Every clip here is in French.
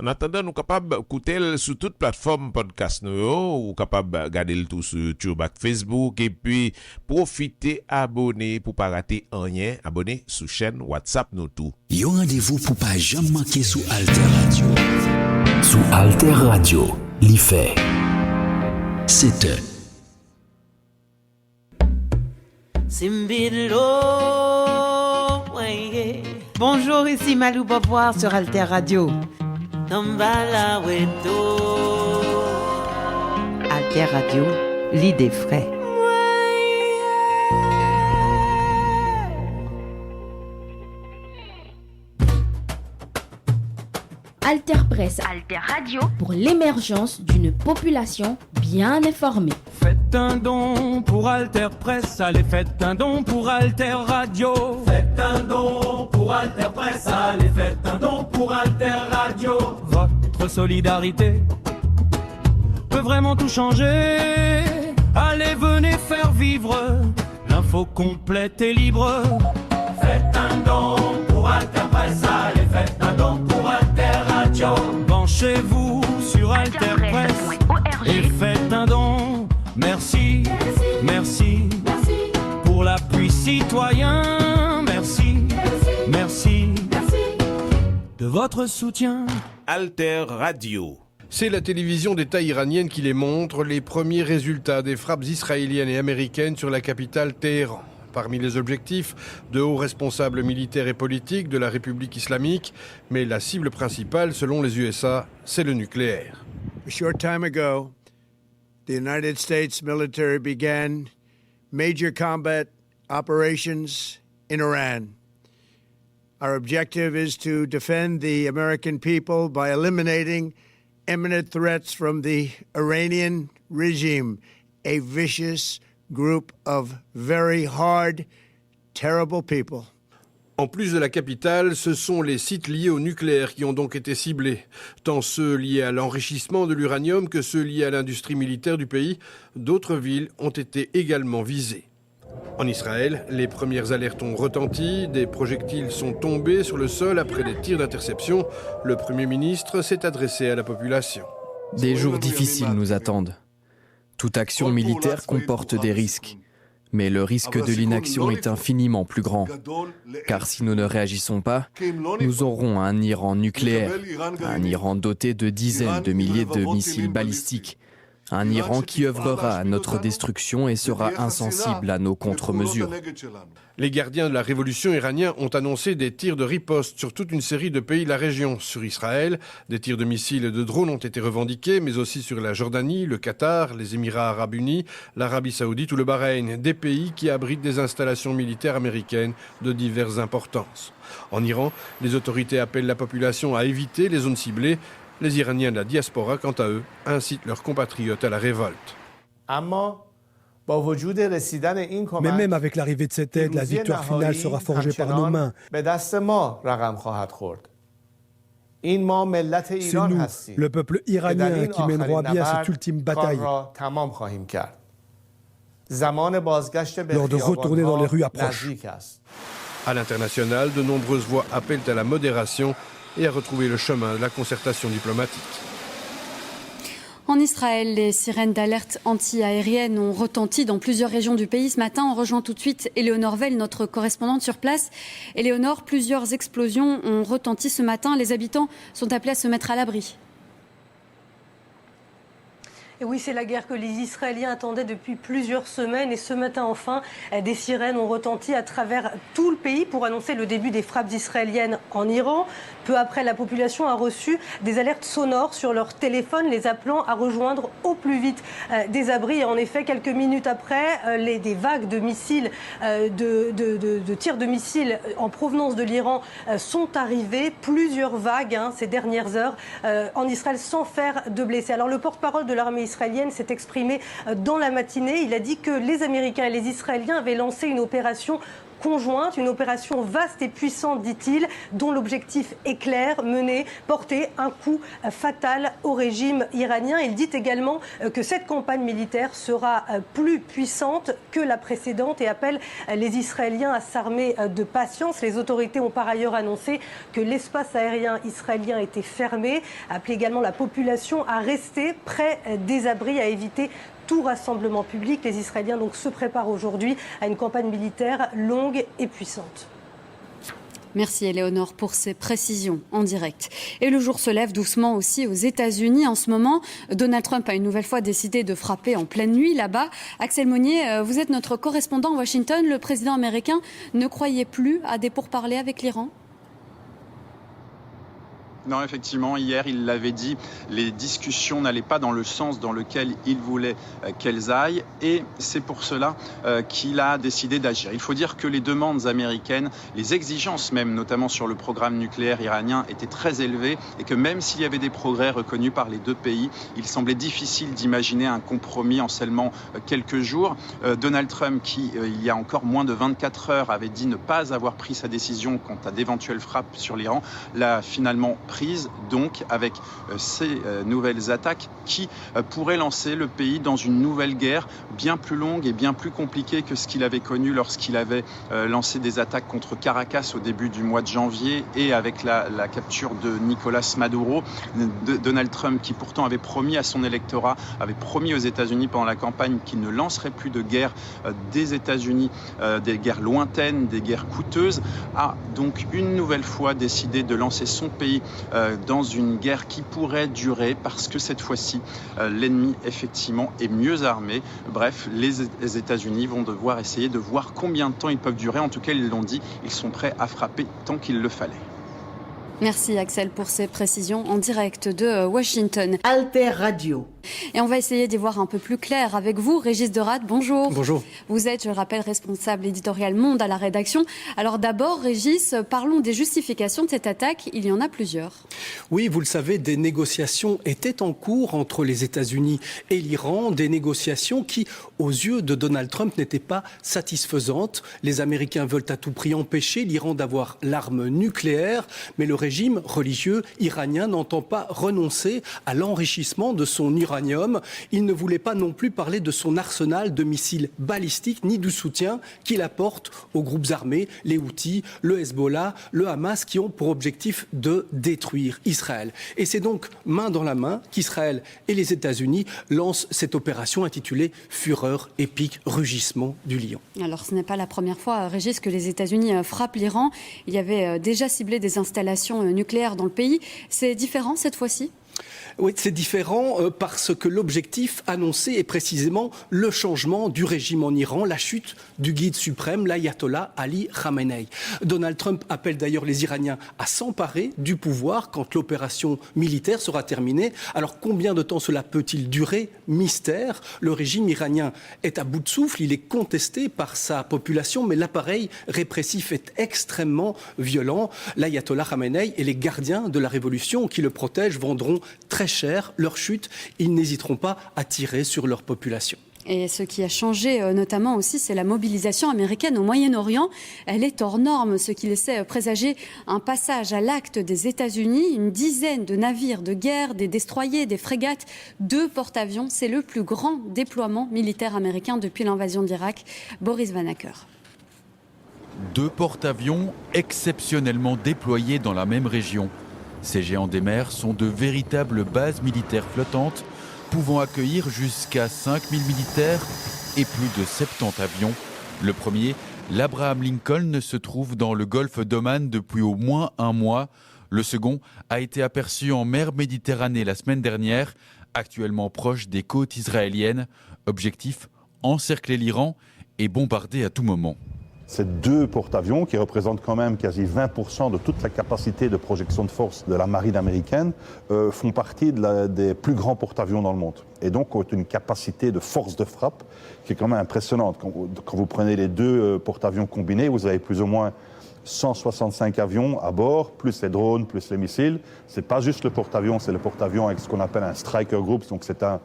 En attendant, nous capables d'écouter sur toute plateforme podcast nous, ou capable regarder le tout sur YouTube, Facebook, et puis profiter, abonner pour pas rater rien, abonner sur chaîne WhatsApp nous tout. Yon rendez-vous pour pas jamais manquer sous Alter Radio. Sous Alter Radio, l'IFE. C'est Bonjour, ici Malou Boboir sur Alter Radio. Alter Radio, l'idée frais. Alter Presse, Alter Radio, pour l'émergence d'une population bien informée. Faites un don pour Alter Presse, allez faites un don pour Alter Radio. Faites un don pour Alter Presse, allez faites un don pour Alter Radio. Votre solidarité peut vraiment tout changer. Allez, venez faire vivre l'info complète et libre. Faites un don pour Alter Presse, allez faites un don pour Alter Radio. Penchez-vous sur Alter Presse et faites un don. Merci, merci, pour l'appui citoyen. Merci, merci, de votre soutien. Alter Radio. C'est la télévision d'État iranienne qui les montre, les premiers résultats des frappes israéliennes et américaines sur la capitale Téhéran. Parmi les objectifs, de hauts responsables militaires et politiques de la République islamique, mais la cible principale, selon les USA, c'est le nucléaire. A short time ago, the United States military began major combat operations in Iran. Our objective is to defend the American people by eliminating imminent threats from the Iranian regime, a vicious group of very hard, terrible people. En plus de la capitale, ce sont les sites liés au nucléaire qui ont donc été ciblés, tant ceux liés à l'enrichissement de l'uranium que ceux liés à l'industrie militaire du pays. D'autres villes ont été également visées. En Israël, les premières alertes ont retenti, des projectiles sont tombés sur le sol après des tirs d'interception. Le Premier ministre s'est adressé à la population. Des jours difficiles nous attendent. Toute action militaire comporte des risques. Mais le risque de l'inaction est infiniment plus grand. Car si nous ne réagissons pas, nous aurons un Iran nucléaire, un Iran doté de dizaines de milliers de missiles balistiques, un Iran qui œuvrera à notre destruction et sera insensible à nos contre-mesures. Les gardiens de la révolution iranienne ont annoncé des tirs de riposte sur toute une série de pays de la région. Sur Israël, des tirs de missiles et de drones ont été revendiqués, mais aussi sur la Jordanie, le Qatar, les Émirats arabes unis, l'Arabie saoudite ou le Bahreïn, des pays qui abritent des installations militaires américaines de diverses importances. En Iran, les autorités appellent la population à éviter les zones ciblées. Les Iraniens de la diaspora, quant à eux, incitent leurs compatriotes à la révolte. Mais même avec l'arrivée de cette aide, la victoire finale sera forgée par nos mains. C'est nous, le peuple iranien, qui mènerons à bien cette ultime bataille. L'heure de retourner dans les rues approche. À l'international, de nombreuses voix appellent à la modération et à retrouver le chemin de la concertation diplomatique. En Israël, les sirènes d'alerte anti-aérienne ont retenti dans plusieurs régions du pays ce matin. On rejoint tout de suite Éléonore Veil, notre correspondante sur place. Éléonore, plusieurs explosions ont retenti ce matin. Les habitants sont appelés à se mettre à l'abri. Et oui, c'est la guerre que les Israéliens attendaient depuis plusieurs semaines. Et ce matin, enfin, des sirènes ont retenti à travers tout le pays pour annoncer le début des frappes israéliennes en Iran. Peu après, la population a reçu des alertes sonores sur leur téléphone, les appelant à rejoindre au plus vite des abris. Et en effet, quelques minutes après, des vagues de missiles, de tirs de missiles en provenance de l'Iran sont arrivées. Plusieurs vagues ces dernières heures en Israël sans faire de blessés. Alors le porte-parole de l'armée israélienne s'est exprimé dans la matinée. Il a dit que les Américains et les Israéliens avaient lancé une opération conjointe, une opération vaste et puissante, dit-il, dont l'objectif est clair, porter un coup fatal au régime iranien. Il dit également que cette campagne militaire sera plus puissante que la précédente et appelle les Israéliens à s'armer de patience. Les autorités ont par ailleurs annoncé que l'espace aérien israélien était fermé, appelé également la population à rester près des abris, à éviter tout rassemblement public. Les Israéliens donc se préparent aujourd'hui à une campagne militaire longue et puissante. Merci Éléonore pour ces précisions en direct. Et le jour se lève doucement aussi aux États-Unis. En ce moment, Donald Trump a une nouvelle fois décidé de frapper en pleine nuit là-bas. Axel Monnier, vous êtes notre correspondant à Washington. Le président américain ne croyait plus à des pourparlers avec l'Iran ? Non, effectivement, hier, il l'avait dit, les discussions n'allaient pas dans le sens dans lequel il voulait qu'elles aillent. Et c'est pour cela qu'il a décidé d'agir. Il faut dire que les demandes américaines, les exigences même, notamment sur le programme nucléaire iranien, étaient très élevées. Et que même s'il y avait des progrès reconnus par les deux pays, il semblait difficile d'imaginer un compromis en seulement quelques jours. Donald Trump, qui, il y a encore moins de 24 heures, avait dit ne pas avoir pris sa décision quant à d'éventuelles frappes sur l'Iran, l'a finalement prise, donc avec ces nouvelles attaques qui pourraient lancer le pays dans une nouvelle guerre bien plus longue et bien plus compliquée que ce qu'il avait connu lorsqu'il avait lancé des attaques contre Caracas au début du mois de janvier et avec la capture de Nicolás Maduro. Donald Trump, qui pourtant avait promis à son électorat, avait promis aux États-Unis pendant la campagne qu'il ne lancerait plus de guerre des États-Unis, des guerres lointaines, des guerres coûteuses, a donc une nouvelle fois décidé de lancer son pays dans une guerre qui pourrait durer parce que cette fois-ci, l'ennemi, effectivement, est mieux armé. Bref, les États-Unis vont devoir essayer de voir combien de temps ils peuvent durer. En tout cas, ils l'ont dit, ils sont prêts à frapper tant qu'il le fallait. Merci Axel pour ces précisions en direct de Washington. Alter Radio. Et on va essayer d'y voir un peu plus clair avec vous. Régis Derade, bonjour. Bonjour. Vous êtes, je le rappelle, responsable éditorial Monde à la rédaction. Alors d'abord, Régis, parlons des justifications de cette attaque. Il y en a plusieurs. Oui, vous le savez, des négociations étaient en cours entre les États-Unis et l'Iran. Des négociations qui, aux yeux de Donald Trump, n'étaient pas satisfaisantes. Les Américains veulent à tout prix empêcher l'Iran d'avoir l'arme nucléaire, mais le régime religieux iranien n'entend pas renoncer à l'enrichissement de son uranium. Il ne voulait pas non plus parler de son arsenal de missiles balistiques ni du soutien qu'il apporte aux groupes armés, les Houthis, le Hezbollah, le Hamas, qui ont pour objectif de détruire Israël. Et c'est donc main dans la main qu'Israël et les États-Unis lancent cette opération intitulée « Fureur épique, rugissement du lion ». Alors ce n'est pas la première fois, Régis, que les États-Unis frappent l'Iran. Il y avait déjà ciblé des installations nucléaires dans le pays. C'est différent cette fois-ci ? Oui, c'est différent parce que l'objectif annoncé est précisément le changement du régime en Iran, la chute du guide suprême, l'ayatollah Ali Khamenei. Donald Trump appelle d'ailleurs les Iraniens à s'emparer du pouvoir quand l'opération militaire sera terminée. Alors combien de temps cela peut-il durer ? Mystère. Le régime iranien est à bout de souffle, il est contesté par sa population, mais l'appareil répressif est extrêmement violent. L'ayatollah Khamenei et les gardiens de la révolution qui le protègent vendront très cher leur chute. Ils n'hésiteront pas à tirer sur leur population. Et ce qui a changé notamment aussi, c'est la mobilisation américaine au Moyen-Orient. Elle est hors norme, ce qui laissait présager un passage à l'acte des États-Unis. Une dizaine de navires de guerre, des destroyers, des frégates, 2 porte-avions. C'est le plus grand déploiement militaire américain depuis l'invasion de l'Irak. Boris Van Acker. 2 porte-avions exceptionnellement déployés dans la même région. Ces géants des mers sont de véritables bases militaires flottantes, pouvant accueillir jusqu'à 5000 militaires et plus de 70 avions. Le premier, l'Abraham Lincoln, se trouve dans le golfe d'Oman depuis au moins un mois. Le second a été aperçu en mer Méditerranée la semaine dernière, actuellement proche des côtes israéliennes. Objectif, encercler l'Iran et bombarder à tout moment. Ces 2 porte-avions, qui représentent quand même quasi 20% de toute la capacité de projection de force de la marine américaine, font partie des plus grands porte-avions dans le monde. Et donc ont une capacité de force de frappe qui est quand même impressionnante. Quand vous prenez les 2 porte-avions combinés, vous avez plus ou moins 165 avions à bord, plus les drones, plus les missiles. C'est pas juste le porte-avions, c'est le porte-avions avec ce qu'on appelle un Striker Group, donc c'est un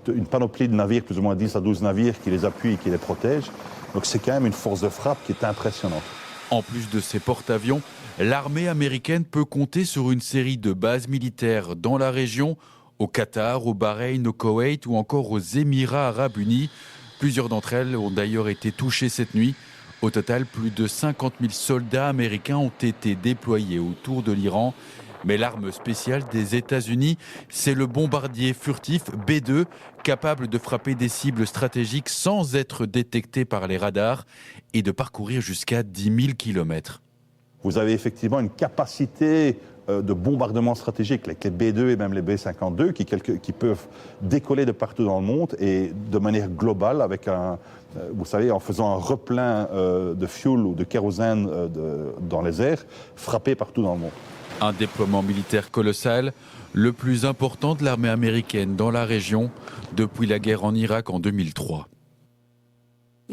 une panoplie de navires, plus ou moins 10 à 12 navires qui les appuient et qui les protègent. Donc c'est quand même une force de frappe qui est impressionnante. En plus de ces porte-avions, l'armée américaine peut compter sur une série de bases militaires dans la région, au Qatar, au Bahreïn, au Koweït ou encore aux Émirats arabes unis. Plusieurs d'entre elles ont d'ailleurs été touchées cette nuit. Au total, plus de 50 000 soldats américains ont été déployés autour de l'Iran. Mais l'arme spéciale des États-Unis, c'est le bombardier furtif B-2, capable de frapper des cibles stratégiques sans être détecté par les radars et de parcourir jusqu'à 10 000 km. Vous avez effectivement une capacité de bombardement stratégique avec les B-2 et même les B-52 qui peuvent décoller de partout dans le monde et de manière globale avec vous savez, en faisant un replein de fuel ou de kérosène dans les airs, frapper partout dans le monde. Un déploiement militaire colossal, le plus important de l'armée américaine dans la région depuis la guerre en Irak en 2003.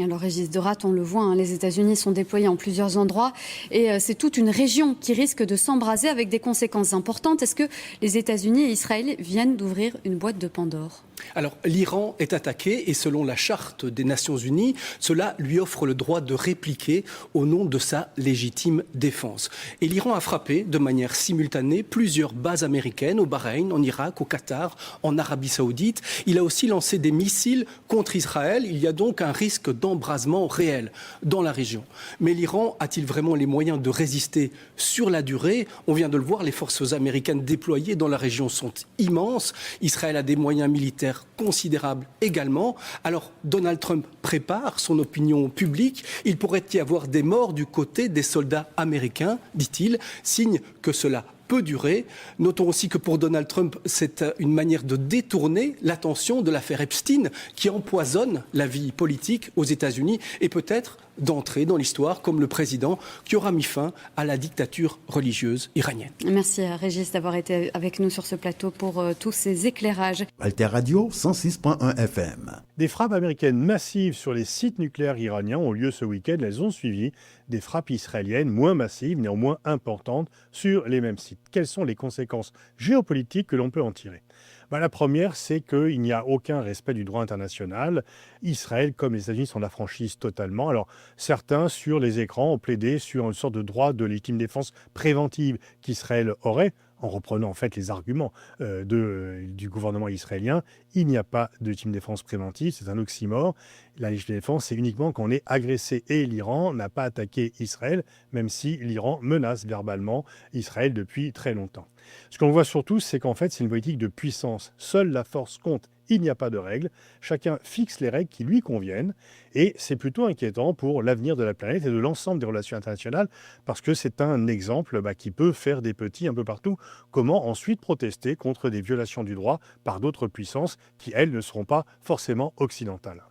Alors Régis Derat, on le voit, les États-Unis sont déployés en plusieurs endroits et c'est toute une région qui risque de s'embraser avec des conséquences importantes. Est-ce que les États-Unis et Israël viennent d'ouvrir une boîte de Pandore ? Alors, l'Iran est attaqué et selon la charte des Nations Unies, cela lui offre le droit de répliquer au nom de sa légitime défense. Et l'Iran a frappé de manière simultanée plusieurs bases américaines au Bahreïn, en Irak, au Qatar, en Arabie Saoudite. Il a aussi lancé des missiles contre Israël. Il y a donc un risque d'embrasement réel dans la région. Mais l'Iran a-t-il vraiment les moyens de résister sur la durée ? On vient de le voir, les forces américaines déployées dans la région sont immenses. Israël a des moyens militaires considérable également. Alors, Donald Trump prépare son opinion publique. Il pourrait y avoir des morts du côté des soldats américains, dit-il, signe que cela peut durer. Notons aussi que pour Donald Trump, c'est une manière de détourner l'attention de l'affaire Epstein qui empoisonne la vie politique aux États-Unis et peut-être d'entrer dans l'histoire comme le président qui aura mis fin à la dictature religieuse iranienne. Merci à Régis d'avoir été avec nous sur ce plateau pour tous ces éclairages. Alter Radio 106.1 FM. Des frappes américaines massives sur les sites nucléaires iraniens ont lieu ce week-end. Elles ont suivi des frappes israéliennes moins massives, néanmoins importantes, sur les mêmes sites. Quelles sont les conséquences géopolitiques que l'on peut en tirer ? La première, c'est qu'il n'y a aucun respect du droit international. Israël, comme les États-Unis, s'en affranchissent totalement. Alors, certains, sur les écrans, ont plaidé sur une sorte de droit de légitime défense préventive qu'Israël aurait, en reprenant en fait les arguments du gouvernement israélien. Il n'y a pas de légitime défense préventive, c'est un oxymore. La légitime défense, c'est uniquement quand on est agressé. Et l'Iran n'a pas attaqué Israël, même si l'Iran menace verbalement Israël depuis très longtemps. Ce qu'on voit surtout, c'est qu'en fait, c'est une politique de puissance. Seule la force compte. Il n'y a pas de règles. Chacun fixe les règles qui lui conviennent. Et c'est plutôt inquiétant pour l'avenir de la planète et de l'ensemble des relations internationales parce que c'est un exemple qui peut faire des petits un peu partout. Comment ensuite protester contre des violations du droit par d'autres puissances qui, elles, ne seront pas forcément occidentales.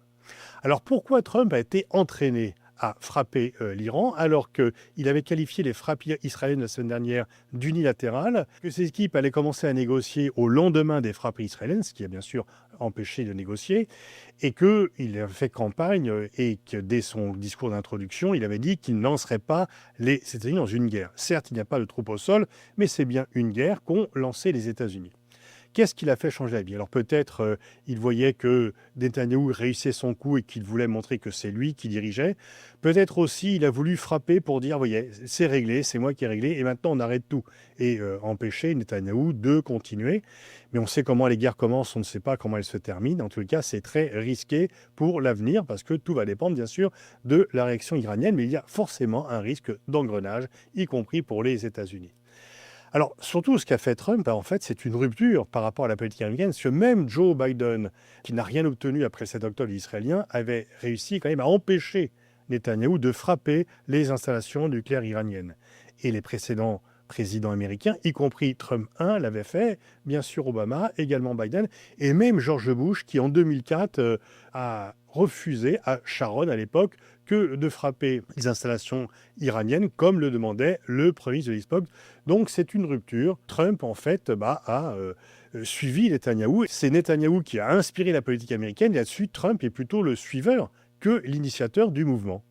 Alors pourquoi Trump a été entraîné à frapper l'Iran, alors qu'il avait qualifié les frappes israéliennes la semaine dernière d'unilatérales, que ses équipes allaient commencer à négocier au lendemain des frappes israéliennes, ce qui a bien sûr empêché de négocier, et qu'il a fait campagne et que dès son discours d'introduction, il avait dit qu'il ne lancerait pas les États-Unis dans une guerre. Certes, il n'y a pas de troupes au sol, mais c'est bien une guerre qu'ont lancé les États-Unis. Qu'est-ce qui l'a fait changer d'avis ? Alors peut-être il voyait que Netanyahou réussissait son coup et qu'il voulait montrer que c'est lui qui dirigeait. Peut-être aussi il a voulu frapper pour dire, voyez, c'est réglé, c'est moi qui ai réglé et maintenant on arrête tout. Et empêcher Netanyahou de continuer. Mais on sait comment les guerres commencent, on ne sait pas comment elles se terminent. En tout cas, c'est très risqué pour l'avenir parce que tout va dépendre bien sûr de la réaction iranienne. Mais il y a forcément un risque d'engrenage, y compris pour les États-Unis. Alors, surtout, ce qu'a fait Trump, en fait, c'est une rupture par rapport à la politique américaine, parce que même Joe Biden, qui n'a rien obtenu après le 7 octobre israélien, avait réussi quand même à empêcher Netanyahou de frapper les installations nucléaires iraniennes. Et les précédents présidents américains, y compris Trump 1, l'avaient fait, bien sûr Obama, également Biden, et même George Bush, qui en 2004 a refusé à Sharon, à l'époque, que de frapper les installations iraniennes, comme le demandait le premier ministre de l'époque. Donc c'est une rupture. Trump, en fait, a suivi Netanyahou. C'est Netanyahou qui a inspiré la politique américaine. Et là-dessus, Trump est plutôt le suiveur que l'initiateur du mouvement,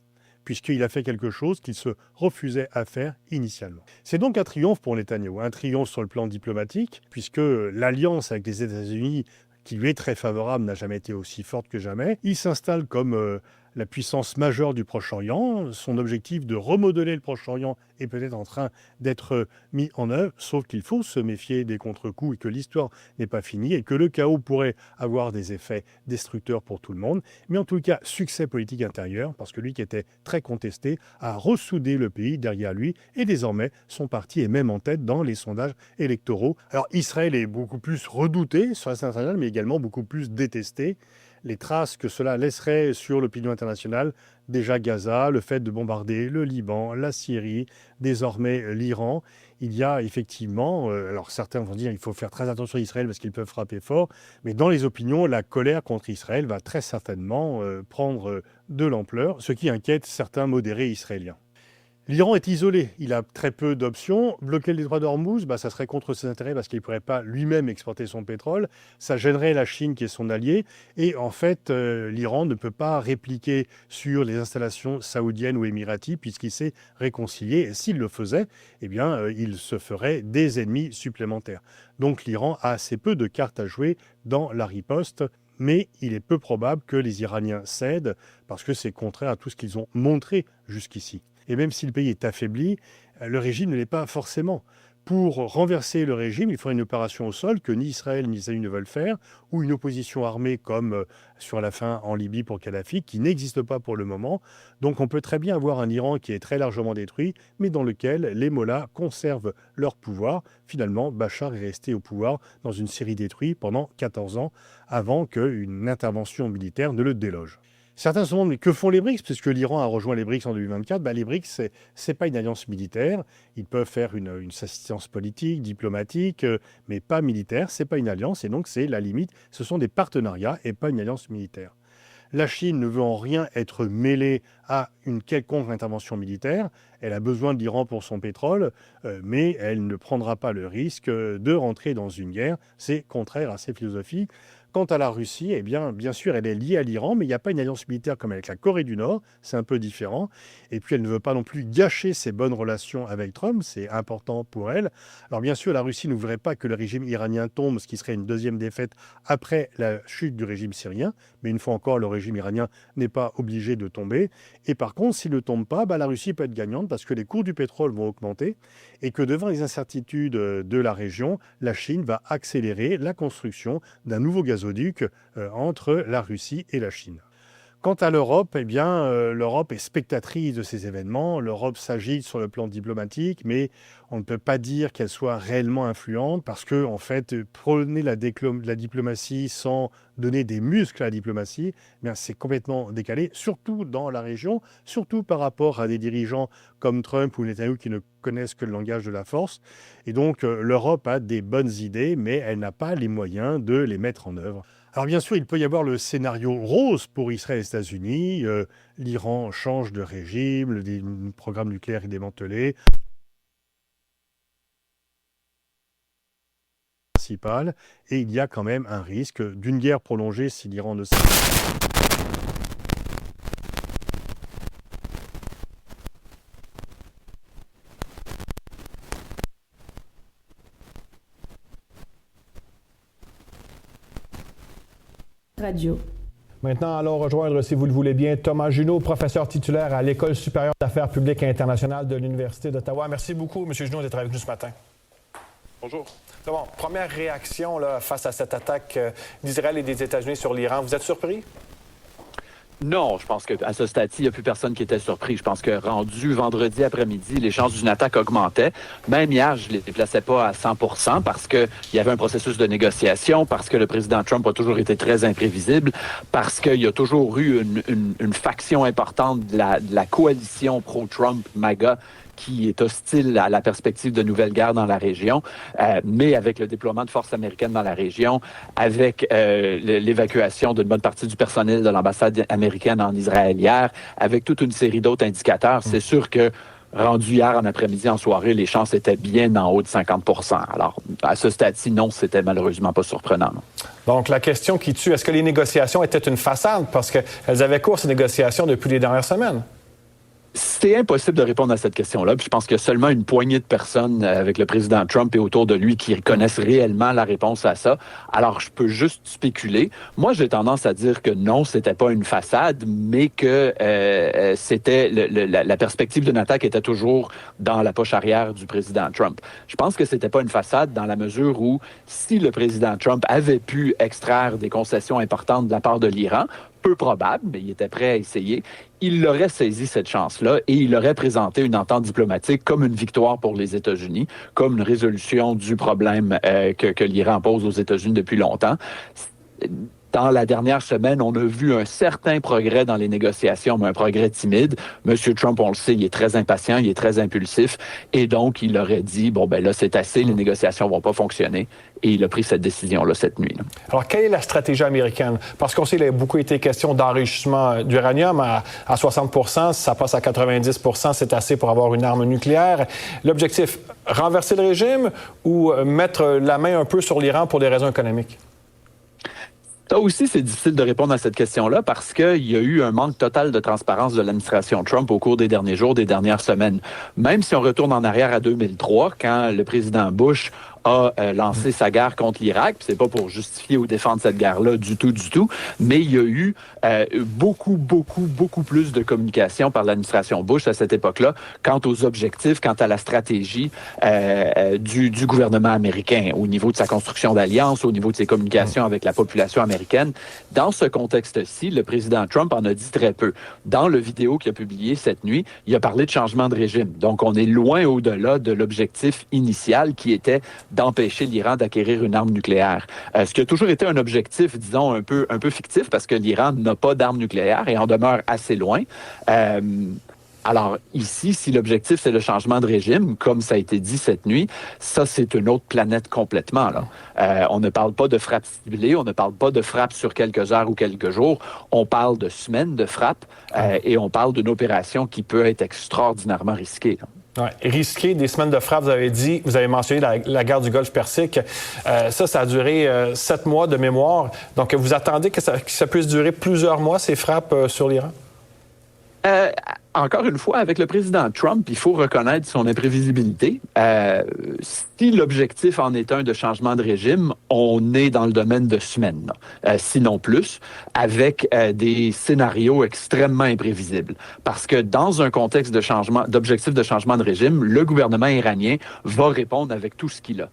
puisqu'il a fait quelque chose qu'il se refusait à faire initialement. C'est donc un triomphe pour Netanyahou, un triomphe sur le plan diplomatique, puisque l'alliance avec les États-Unis qui lui est très favorable, n'a jamais été aussi forte que jamais. Il s'installe comme la puissance majeure du Proche-Orient. Son objectif de remodeler le Proche-Orient est peut-être en train d'être mis en œuvre, sauf qu'il faut se méfier des contre-coups et que l'histoire n'est pas finie et que le chaos pourrait avoir des effets destructeurs pour tout le monde. Mais en tout cas, succès politique intérieur, parce que lui qui était très contesté a ressoudé le pays derrière lui et désormais son parti est même en tête dans les sondages électoraux. Alors Israël est beaucoup plus redouté sur la scène internationale, mais également beaucoup plus détesté. Les traces que cela laisserait sur l'opinion internationale, déjà Gaza, le fait de bombarder le Liban, la Syrie, désormais l'Iran. Il y a effectivement, alors certains vont dire qu'il faut faire très attention à Israël parce qu'ils peuvent frapper fort, mais dans les opinions, la colère contre Israël va très certainement prendre de l'ampleur, ce qui inquiète certains modérés israéliens. L'Iran est isolé, il a très peu d'options. Bloquer le détroit d'Ormuz, ça serait contre ses intérêts parce qu'il ne pourrait pas lui-même exporter son pétrole. Ça gênerait la Chine qui est son allié. Et en fait, l'Iran ne peut pas répliquer sur les installations saoudiennes ou émiraties puisqu'il s'est réconcilié. Et s'il le faisait, eh bien, il se ferait des ennemis supplémentaires. Donc l'Iran a assez peu de cartes à jouer dans la riposte. Mais il est peu probable que les Iraniens cèdent parce que c'est contraire à tout ce qu'ils ont montré jusqu'ici. Et même si le pays est affaibli, le régime ne l'est pas forcément. Pour renverser le régime, il faudrait une opération au sol que ni Israël ni les États-Unis ne veulent faire, ou une opposition armée comme sur la fin en Libye pour Kadhafi, qui n'existe pas pour le moment. Donc on peut très bien avoir un Iran qui est très largement détruit, mais dans lequel les mollahs conservent leur pouvoir. Finalement, Bachar est resté au pouvoir dans une Syrie détruite pendant 14 ans, avant qu'une intervention militaire ne le déloge. Certains se demandent, mais que font les BRICS? Puisque l'Iran a rejoint les BRICS en 2024. Les BRICS, c'est pas une alliance militaire. Ils peuvent faire une assistance politique, diplomatique, mais pas militaire. C'est pas une alliance. Et donc, c'est la limite. Ce sont des partenariats et pas une alliance militaire. La Chine ne veut en rien être mêlée à une quelconque intervention militaire. Elle a besoin de l'Iran pour son pétrole, mais elle ne prendra pas le risque de rentrer dans une guerre. C'est contraire à ses philosophies. Quant à la Russie, eh bien sûr, elle est liée à l'Iran, mais il n'y a pas une alliance militaire comme avec la Corée du Nord. C'est un peu différent. Et puis, elle ne veut pas non plus gâcher ses bonnes relations avec Trump. C'est important pour elle. Alors, bien sûr, la Russie ne voudrait pas que le régime iranien tombe, ce qui serait une deuxième défaite après la chute du régime syrien. Mais une fois encore, le régime iranien n'est pas obligé de tomber. Et par contre, s'il ne tombe pas, la Russie peut être gagnante parce que les cours du pétrole vont augmenter et que devant les incertitudes de la région, la Chine va accélérer la construction d'un nouveau gazoduc entre la Russie et la Chine. Quant à l'Europe, eh bien, l'Europe est spectatrice de ces événements. L'Europe s'agite sur le plan diplomatique, mais on ne peut pas dire qu'elle soit réellement influente parce que, en fait, prôner la diplomatie sans donner des muscles à la diplomatie, eh bien, c'est complètement décalé, surtout dans la région, surtout par rapport à des dirigeants comme Trump ou Netanyahu qui ne connaissent que le langage de la force. Et donc, l'Europe a des bonnes idées, mais elle n'a pas les moyens de les mettre en œuvre. Alors bien sûr, il peut y avoir le scénario rose pour Israël et les États-Unis. L'Iran change de régime, le programme nucléaire est démantelé. Et il y a quand même un risque d'une guerre prolongée si l'Iran ne cesse pas. Radio. Maintenant, allons rejoindre, si vous le voulez bien, Thomas Junot, professeur titulaire à l'École supérieure d'affaires publiques et internationales de l'Université d'Ottawa. Merci beaucoup, M. Junot, d'être avec nous ce matin. Bonjour. Bon, première réaction là, face à cette attaque d'Israël et des États-Unis sur l'Iran. Vous êtes surpris? Non, je pense qu'à ce stade-ci, il n'y a plus personne qui était surpris. Je pense que rendu vendredi après-midi, les chances d'une attaque augmentaient. Même hier, je ne les déplaçais pas à 100% parce qu'il y avait un processus de négociation, parce que le président Trump a toujours été très imprévisible, parce qu'il y a toujours eu une faction importante de la coalition pro-Trump, MAGA, qui est hostile à la perspective de nouvelles guerres dans la région, mais avec le déploiement de forces américaines dans la région, avec l'évacuation d'une bonne partie du personnel de l'ambassade américaine en Israël hier, avec toute une série d'autres indicateurs, c'est sûr que rendu hier en après-midi, en soirée, les chances étaient bien en haut de 50%. Alors, à ce stade-ci, non, c'était malheureusement pas surprenant. Non. Donc, la question qui tue, est-ce que les négociations étaient une façade? Parce qu'elles avaient cours, ces négociations, depuis les dernières semaines. C'est impossible de répondre à cette question-là. Puis je pense qu'il y a seulement une poignée de personnes avec le président Trump et autour de lui qui connaissent réellement la réponse à ça. Alors, je peux juste spéculer. Moi, j'ai tendance à dire que non, c'était pas une façade, mais que c'était la perspective d'une attaque était toujours dans la poche arrière du président Trump. Je pense que c'était pas une façade dans la mesure où si le président Trump avait pu extraire des concessions importantes de la part de l'Iran, peu probable, mais il était prêt à essayer, il aurait saisi cette chance-là et il aurait présenté une entente diplomatique comme une victoire pour les États-Unis, comme une résolution du problème que l'Iran pose aux États-Unis depuis longtemps. Dans la dernière semaine, on a vu un certain progrès dans les négociations, mais un progrès timide. M. Trump, on le sait, il est très impatient, il est très impulsif, et donc il aurait dit, bon ben là c'est assez, les négociations vont pas fonctionner, et il a pris cette décision-là cette nuit. Alors, quelle est la stratégie américaine? Parce qu'on sait qu'il a beaucoup été question d'enrichissement d'uranium à 60%, si ça passe à 90%, c'est assez pour avoir une arme nucléaire. L'objectif, renverser le régime ou mettre la main un peu sur l'Iran pour des raisons économiques? Ça aussi, c'est difficile de répondre à cette question-là parce qu'il y a eu un manque total de transparence de l'administration Trump au cours des derniers jours, des dernières semaines. Même si on retourne en arrière à 2003, quand le président Bush a lancé sa guerre contre l'Irak, puis c'est pas pour justifier ou défendre cette guerre-là du tout, mais il y a eu beaucoup plus de communication par l'administration Bush à cette époque-là quant aux objectifs, quant à la stratégie du gouvernement américain au niveau de sa construction d'alliances, au niveau de ses communications avec la population américaine. Dans ce contexte-ci, le président Trump en a dit très peu. Dans le vidéo qu'il a publié cette nuit, il a parlé de changement de régime. Donc, on est loin au-delà de l'objectif initial qui était d'empêcher l'Iran d'acquérir une arme nucléaire. Ce qui a toujours été un objectif, disons, un peu fictif, parce que l'Iran n'a pas d'arme nucléaire et en demeure assez loin. Alors ici, si l'objectif c'est le changement de régime, comme ça a été dit cette nuit, ça c'est une autre planète complètement. Là. On ne parle pas de frappe ciblée, on ne parle pas de frappe sur quelques heures ou quelques jours, on parle de semaines de frappe et on parle d'une opération qui peut être extraordinairement risquée. Là. Ouais, risqué, des semaines de frappe, vous avez mentionné la guerre du Golfe Persique. Ça a duré 7 mois de mémoire. Donc, vous attendez que ça puisse durer plusieurs mois, ces frappes sur l'Iran? Encore une fois, avec le président Trump, il faut reconnaître son imprévisibilité. Si l'objectif en est un de changement de régime, on est dans le domaine de semaines, sinon plus, avec des scénarios extrêmement imprévisibles. Parce que dans un contexte d'objectif de changement de régime, le gouvernement iranien va répondre avec tout ce qu'il a.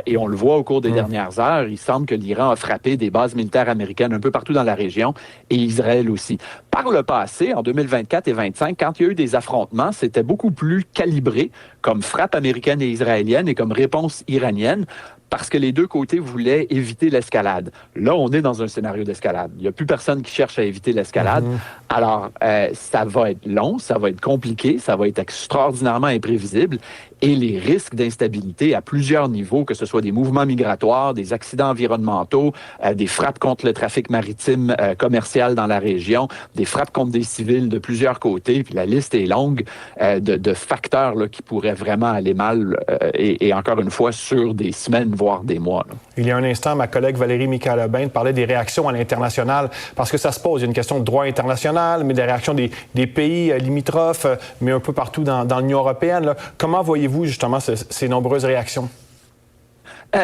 Et on le voit au cours des dernières heures, il semble que l'Iran a frappé des bases militaires américaines un peu partout dans la région et Israël aussi. Par le passé, en 2024 et 2025, quand il y a eu des affrontements, c'était beaucoup plus calibré comme frappe américaine et israélienne et comme réponse iranienne, parce que les deux côtés voulaient éviter l'escalade. Là, on est dans un scénario d'escalade. Il n'y a plus personne qui cherche à éviter l'escalade. Alors, ça va être long, ça va être compliqué, ça va être extraordinairement imprévisible. Et les risques d'instabilité à plusieurs niveaux, que ce soit des mouvements migratoires, des accidents environnementaux, des frappes contre le trafic maritime commercial dans la région, des frappes contre des civils de plusieurs côtés, puis la liste est longue de facteurs là, qui pourraient vraiment aller mal, et encore une fois, sur des semaines, voire des mois. Là. Il y a un instant, ma collègue Valérie Michael-Aubin parlait des réactions à l'international, parce que ça se pose, il y a une question de droit international, mais des réactions des pays limitrophes, mais un peu partout dans l'Union européenne. Là. Comment voyez-vous justement ces nombreuses réactions?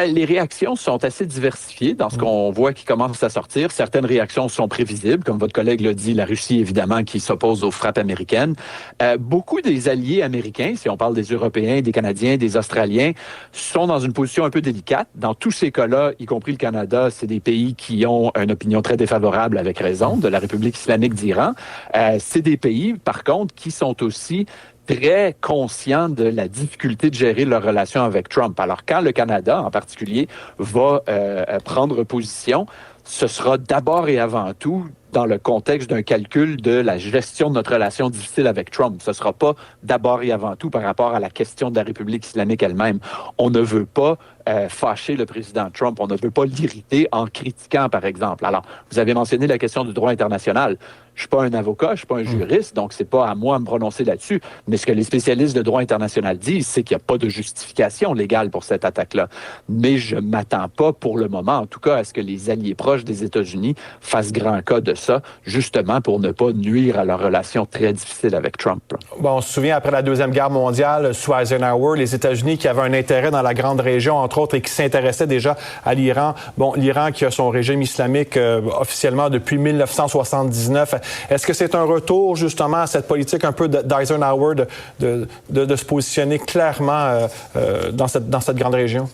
Les réactions sont assez diversifiées dans ce qu'on voit qui commence à sortir. Certaines réactions sont prévisibles, comme votre collègue l'a dit, la Russie, évidemment, qui s'oppose aux frappes américaines. Beaucoup des alliés américains, si on parle des Européens, des Canadiens, des Australiens, sont dans une position un peu délicate. Dans tous ces cas-là, y compris le Canada, c'est des pays qui ont une opinion très défavorable, avec raison, de la République islamique d'Iran. C'est des pays, par contre, qui sont aussi très conscients de la difficulté de gérer leur relation avec Trump. Alors, quand le Canada, en particulier, va prendre position, ce sera d'abord et avant tout dans le contexte d'un calcul de la gestion de notre relation difficile avec Trump. Ce ne sera pas d'abord et avant tout par rapport à la question de la République islamique elle-même. On ne veut pas fâcher le président Trump. On ne veut pas l'irriter en critiquant, par exemple. Alors, vous avez mentionné la question du droit international. Je suis pas un avocat, je suis pas un juriste, donc c'est pas à moi de me prononcer là-dessus. Mais ce que les spécialistes de droit international disent, c'est qu'il n'y a pas de justification légale pour cette attaque-là. Mais je m'attends pas, pour le moment, en tout cas, à ce que les alliés proches des États-Unis fassent grand cas de ça, justement pour ne pas nuire à leur relation très difficile avec Trump. Bon, on se souvient, après la Deuxième Guerre mondiale, sous Eisenhower, les États-Unis qui avaient un intérêt dans la grande région, entre autres, et qui s'intéressaient déjà à l'Iran. Bon, l'Iran qui a son régime islamique officiellement depuis 1979. Est-ce que c'est un retour, justement, à cette politique un peu d'Eisenhower de se positionner clairement dans cette grande région?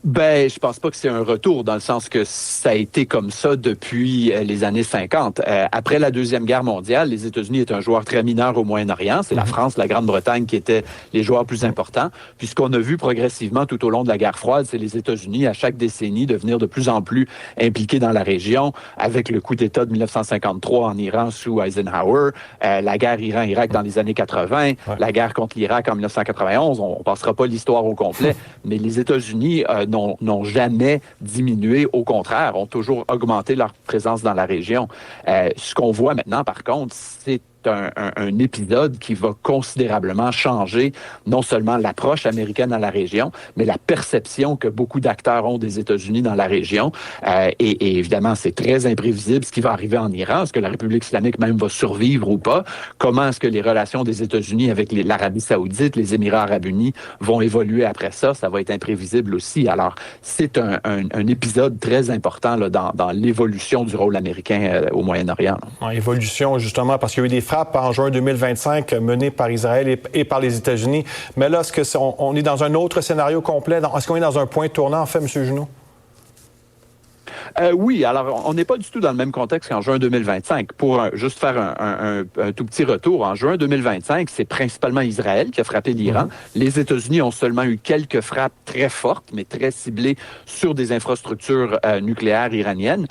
Ben, je pense pas que c'est un retour, dans le sens que ça a été comme ça depuis les années 50. Après la Deuxième Guerre mondiale, les États-Unis étaient un joueur très mineur au Moyen-Orient. C'est la France, la Grande-Bretagne qui étaient les joueurs plus importants. Puis ce qu'on a vu progressivement tout au long de la guerre froide, c'est les États-Unis, à chaque décennie, devenir de plus en plus impliqués dans la région, avec le coup d'État de 1953 en Iran sous Eisenhower, la guerre Iran-Irak dans les années 80, la guerre contre l'Irak en 1991. On passera pas l'histoire au complet, mais les États-Unis n'ont jamais diminué, au contraire, ont toujours augmenté leur présence dans la région. Ce qu'on voit maintenant, par contre, c'est un épisode qui va considérablement changer non seulement l'approche américaine à la région, mais la perception que beaucoup d'acteurs ont des États-Unis dans la région. Et évidemment, c'est très imprévisible ce qui va arriver en Iran. Est-ce que la République islamique même va survivre ou pas? Comment est-ce que les relations des États-Unis avec l'Arabie saoudite, les Émirats arabes unis vont évoluer après ça? Ça va être imprévisible aussi. Alors, c'est un épisode très important là, dans l'évolution du rôle américain au Moyen-Orient. Évolution, justement, parce qu'il y a eu des frappes en juin 2025 menées par Israël et par les États-Unis. Mais là, est-ce qu'on est dans un autre scénario complet? Est-ce qu'on est dans un point tournant, en fait, M. Junot? Oui, alors on n'est pas du tout dans le même contexte qu'en juin 2025. Pour juste faire un tout petit retour, en juin 2025, c'est principalement Israël qui a frappé l'Iran. Les États-Unis ont seulement eu quelques frappes très fortes, mais très ciblées sur des infrastructures nucléaires iraniennes.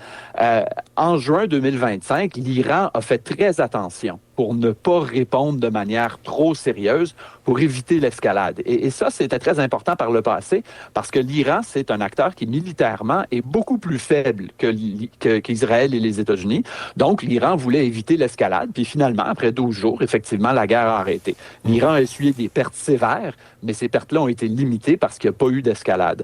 En juin 2025, l'Iran a fait très attention pour ne pas répondre de manière trop sérieuse, pour éviter l'escalade. Et ça, c'était très important par le passé, parce que l'Iran, c'est un acteur qui, militairement, est beaucoup plus faible qu'Israël et les États-Unis. Donc, l'Iran voulait éviter l'escalade, puis finalement, après 12 jours, effectivement, la guerre a arrêté. L'Iran a essuyé des pertes sévères, mais ces pertes-là ont été limitées parce qu'il n'y a pas eu d'escalade.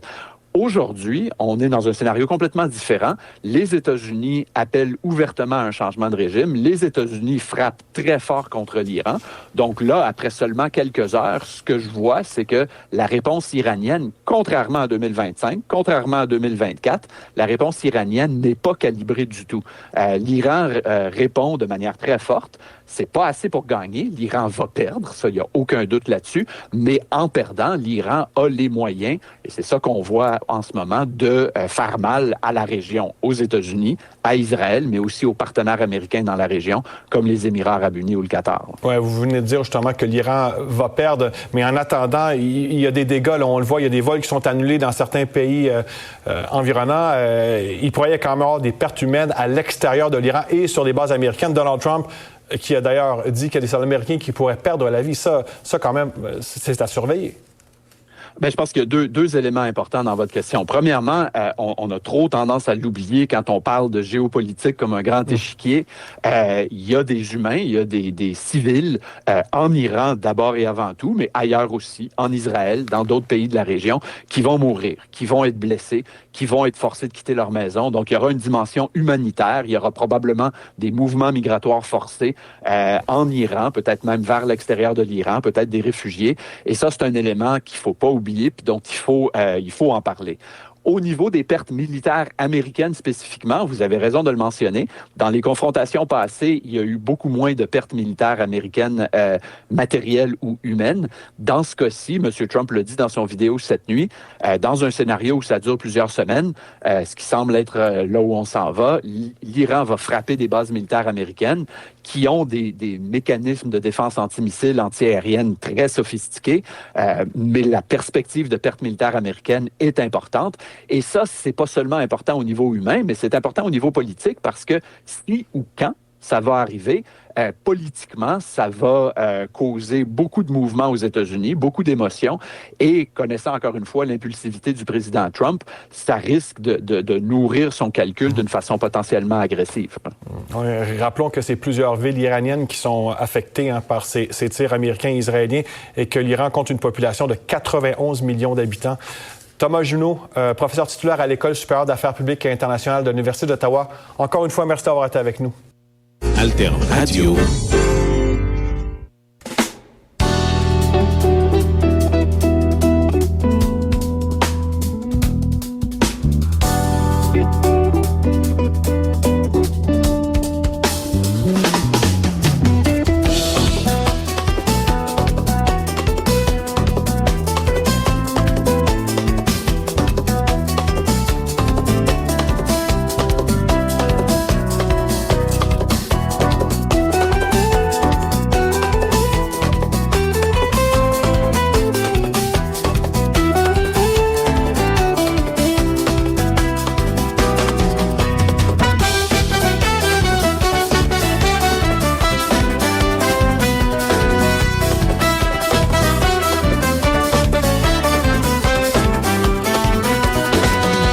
Aujourd'hui, on est dans un scénario complètement différent. Les États-Unis appellent ouvertement à un changement de régime. Les États-Unis frappent très fort contre l'Iran. Donc là, après seulement quelques heures, ce que je vois, c'est que la réponse iranienne, contrairement à 2025, contrairement à 2024, la réponse iranienne n'est pas calibrée du tout. L'Iran répond de manière très forte. C'est pas assez pour gagner. L'Iran va perdre, ça, il n'y a aucun doute là-dessus. Mais en perdant, l'Iran a les moyens, et c'est ça qu'on voit en ce moment, de faire mal à la région, aux États-Unis, à Israël, mais aussi aux partenaires américains dans la région, comme les Émirats arabes unis ou le Qatar. Oui, vous venez de dire justement que l'Iran va perdre, mais en attendant, il y a des dégâts, là, on le voit, il y a des vols qui sont annulés dans certains pays environnants. Il pourrait y quand même avoir des pertes humaines à l'extérieur de l'Iran et sur les bases américaines. Donald Trump, qui a d'ailleurs dit qu'il y a des soldats américains qui pourraient perdre la vie, ça quand même, c'est à surveiller. Bien, je pense qu'il y a deux éléments importants dans votre question. Premièrement, on a trop tendance à l'oublier quand on parle de géopolitique comme un grand échiquier. Il y a des humains, il y a des civils en Iran d'abord et avant tout, mais ailleurs aussi, en Israël, dans d'autres pays de la région, qui vont mourir, qui vont être blessés, qui vont être forcés de quitter leur maison. Donc, il y aura une dimension humanitaire. Il y aura probablement des mouvements migratoires forcés en Iran, peut-être même vers l'extérieur de l'Iran, peut-être des réfugiés. Et ça, c'est un élément qu'il faut pas oublier, puis dont il faut en parler. Au niveau des pertes militaires américaines spécifiquement, vous avez raison de le mentionner, dans les confrontations passées, il y a eu beaucoup moins de pertes militaires américaines matérielles ou humaines. Dans ce cas-ci, M. Trump l'a dit dans son vidéo cette nuit, dans un scénario où ça dure plusieurs semaines, ce qui semble être là où on s'en va, l'Iran va frapper des bases militaires américaines qui ont des mécanismes de défense antimissiles, antiaérienne très sophistiqués, mais la perspective de pertes militaires américaines est importante. Et ça, c'est pas seulement important au niveau humain, mais c'est important au niveau politique parce que si ou quand ça va arriver. Politiquement, ça va causer beaucoup de mouvements aux États-Unis, beaucoup d'émotions. Et connaissant encore une fois l'impulsivité du président Trump, ça risque de nourrir son calcul d'une façon potentiellement agressive. Rappelons que c'est plusieurs villes iraniennes qui sont affectées par ces tirs américains et israéliens et que l'Iran compte une population de 91 millions d'habitants. Thomas Junot, professeur titulaire à l'École supérieure d'affaires publiques et internationales de l'Université d'Ottawa. Encore une fois, merci d'avoir été avec nous. Alter Radio.